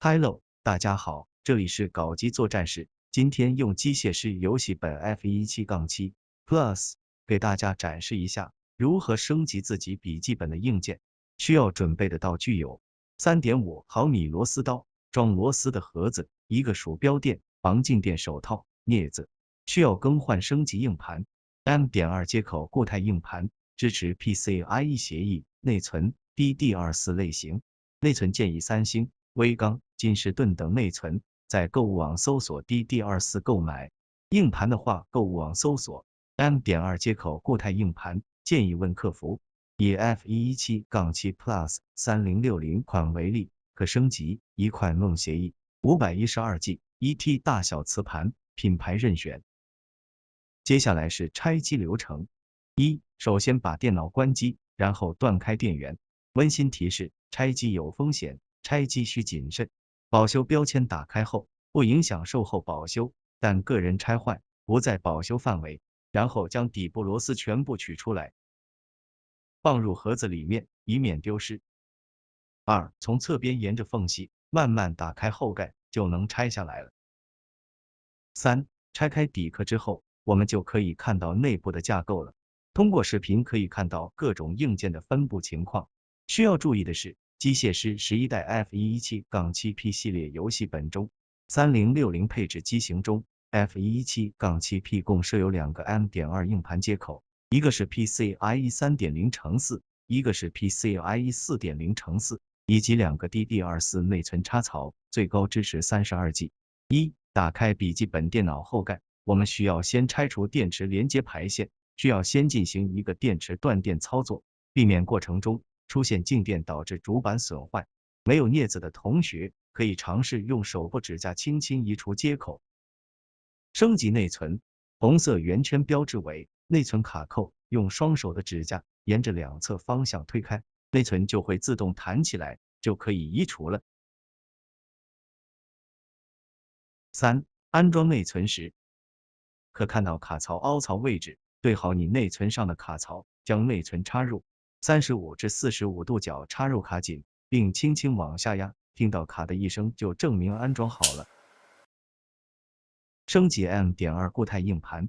Hello，大家好，这里是搞基作战室。今天用机械师游戏本 F17-7 Plus 给大家展示一下如何升级自己笔记本的硬件。需要准备的道具有 3.5 毫米螺丝刀、装螺丝的盒子、一个鼠标垫、防静电手套、镊子。需要更换升级硬盘 M.2 接口固态硬盘，支持 PCIe 协议，内存 DDR4 类型，内存建议三星、威刚、金士顿等内存，在购物网搜索 DDR4 购买。硬盘的话，购物网搜索 M.2 接口固态硬盘，建议问客服。以 F117-7 Plus 3060款为例，可升级一块梦协议 512G 1T 大小磁盘，品牌任选。接下来是拆机流程。首先把电脑关机，然后断开电源。温馨提示：拆机有风险，拆机需谨慎。保修标签打开后，不影响售后保修，但个人拆坏不在保修范围。然后将底部螺丝全部取出来，放入盒子里面，以免丢失。从侧边沿着缝隙慢慢打开后盖，就能拆下来了。拆开底壳之后，我们就可以看到内部的架构了。通过视频可以看到各种硬件的分布情况。需要注意的是，机械师11代 F117-7P 系列游戏本中3060配置机型中 F117-7P 共设有2个 M.2 硬盘接口，一个是 PCIe 3.0×4， 一个是 PCIe 4.0×4， 以及2个 DDR4 内存插槽，最高支持 32G。打开笔记本电脑后盖，我们需要先拆除电池连接排线，需要先进行一个电池断电操作，避免过程中出现静电导致主板损坏。没有镊子的同学可以尝试用手部指甲轻轻移除接口。升级内存，红色圆圈标志为内存卡扣，用双手的指甲沿着两侧方向推开，内存就会自动弹起来，就可以移除了。安装内存时，可看到卡槽凹槽位置，对好你内存上的卡槽，将内存插入，35至45度角插入卡紧，并轻轻往下压，听到卡的一声就证明安装好了。升级 M.2 固态硬盘。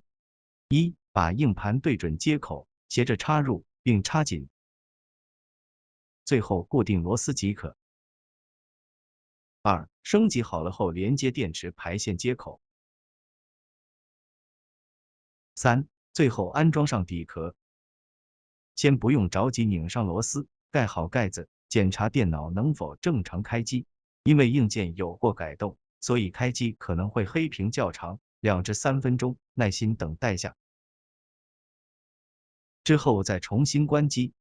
把硬盘对准接口，斜着插入并插紧，最后固定螺丝即可。升级好了后连接电池排线接口。最后安装上底壳。先不用着急拧上螺丝，盖好盖子，检查电脑能否正常开机。因为硬件有过改动，所以开机可能会黑屏较长，2至3分钟，耐心等待下。之后再重新关机，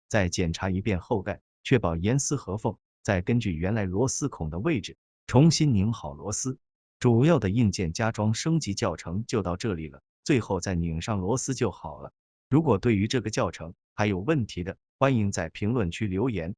再检查一遍后盖，确保严丝合缝，再根据原来螺丝孔的位置重新拧好螺丝。主要的硬件加装升级教程就到这里了，最后再拧上螺丝就好了。如果对于这个教程还有问题的，欢迎在评论区留言。